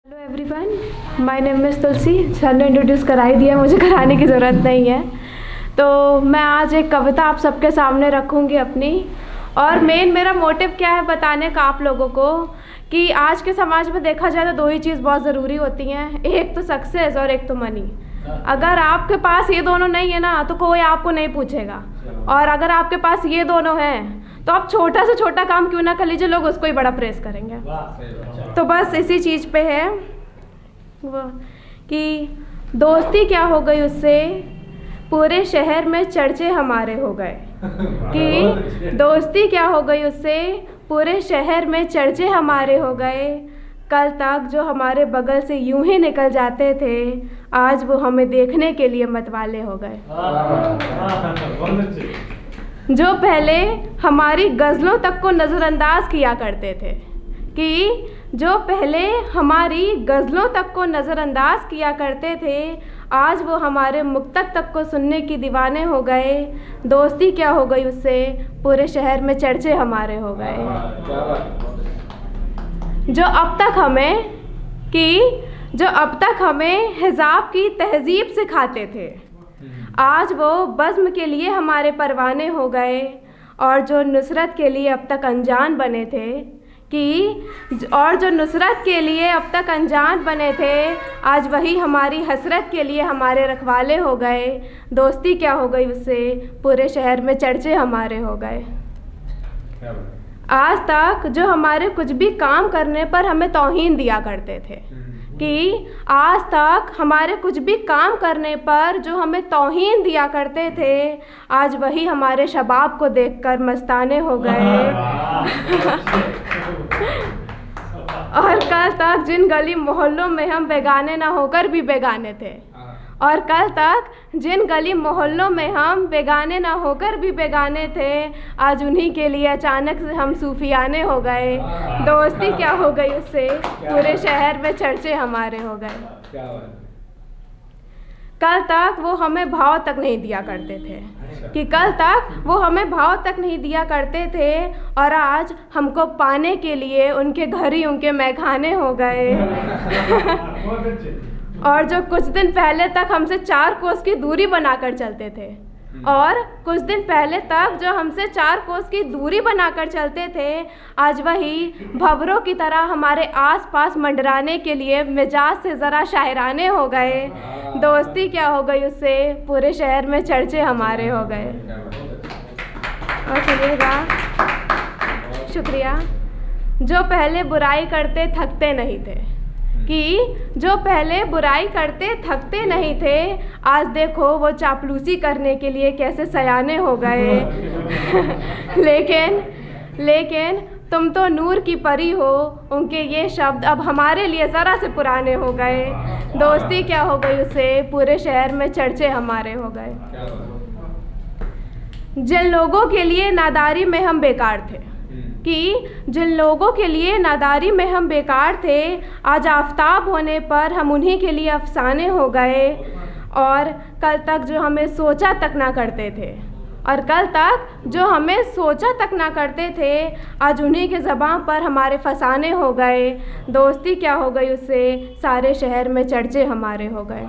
Hello everyone, my name is Tulsi. Sir ने introduce करा ही दिया, मुझे कराने की ज़रूरत नहीं है। तो मैं आज एक कविता आप सबके सामने रखूँगी अपनी। और मेरा मोटिव क्या है बताने का आप लोगों को कि आज के समाज में देखा जाए तो दो ही चीज़ बहुत ज़रूरी होती हैं, एक तो सक्सेस और एक तो मनी। अगर आपके पास ये दोनों नहीं है ना तो कोई आपको नहीं पूछेगा, और अगर आपके पास ये दोनों हैं तो आप छोटा से छोटा काम क्यों ना कर लीजिए, लोग उसको ही बड़ा प्रेस करेंगे। तो बस इसी चीज़ पे है वो कि दोस्ती क्या हो गई उससे, पूरे शहर में चर्चे हमारे हो गए। कि दोस्ती क्या हो गई उससे, पूरे शहर में चर्चे हमारे हो गए। कल तक जो हमारे बगल से यूं ही निकल जाते थे, आज वो हमें देखने के लिए मतवाले हो गए। जो पहले हमारी गज़लों तक को नज़रअंदाज किया करते थे, कि जो पहले हमारी गज़लों तक को नज़रअंदाज किया करते थे, आज वो हमारे मुक्तक तक को सुनने की दीवाने हो गए। दोस्ती क्या हो गई उससे, पूरे शहर में चर्चे हमारे हो गए। जो अब तक हमें हिजाब की तहज़ीब सिखाते थे, आज वो बज़्म के लिए हमारे परवाने हो गए। और जो नुसरत के लिए अब तक अनजान बने थे आज वही हमारी हसरत के लिए हमारे रखवाले हो गए। दोस्ती क्या हो गई उससे, पूरे शहर में चर्चे हमारे हो गए। आज तक जो हमारे कुछ भी काम करने पर हमें तौहीन दिया करते थे, कि आज तक हमारे कुछ भी काम करने पर जो हमें तौहीन दिया करते थे, आज वही हमारे शबाब को देखकर मस्ताने हो गए। और कल तक जिन गली मोहल्लों में हम बेगाने ना होकर भी बेगाने थे, आज उन्हीं के लिए अचानक से हम सूफियाने हो गए। दोस्ती क्या हो गई उससे, पूरे शहर में चर्चे हमारे हो गए। कल तक वो हमें भाव तक नहीं दिया करते थे, और आज हमको पाने के लिए उनके घर ही उनके मैखाने हो गए। और जो कुछ दिन पहले तक हमसे 4 कोस की दूरी बनाकर चलते थे, आज वही भंवरों की तरह हमारे आसपास मंडराने के लिए मिजाज से ज़रा शायराने हो गए। दोस्ती क्या हो गई उससे, पूरे शहर में चर्चे हमारे हो गए। और सुनिएगा, शुक्रिया। जो पहले बुराई करते थकते नहीं थे, आज देखो वो चापलूसी करने के लिए कैसे सयाने हो गए। लेकिन तुम तो नूर की परी हो, उनके ये शब्द अब हमारे लिए ज़रा से पुराने हो गए। दोस्ती क्या हो गई उससे, पूरे शहर में चर्चे हमारे हो गए। जिन लोगों के लिए नादारी में हम बेकार थे, आज आफताब होने पर हम उन्हीं के लिए अफसाने हो गए। और कल तक जो हमें सोचा तक ना करते थे, आज उन्हीं के ज़बान पर हमारे फसाने हो गए। दोस्ती क्या हो गई उससे, सारे शहर में चर्चे हमारे हो गए।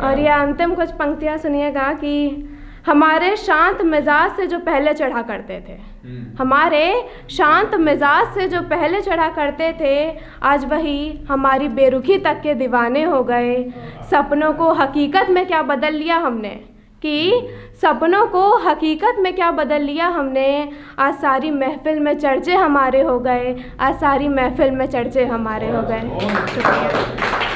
और ये अंतिम कुछ पंक्तियाँ सुनिएगा कि हमारे शांत मिजाज से जो पहले चढ़ा करते थे, आज वही हमारी बेरुखी तक के दीवाने हो गए। सपनों को हकीकत में क्या बदल लिया हमने, आज सारी महफिल में चर्चे हमारे हो गए। शुक्रिया।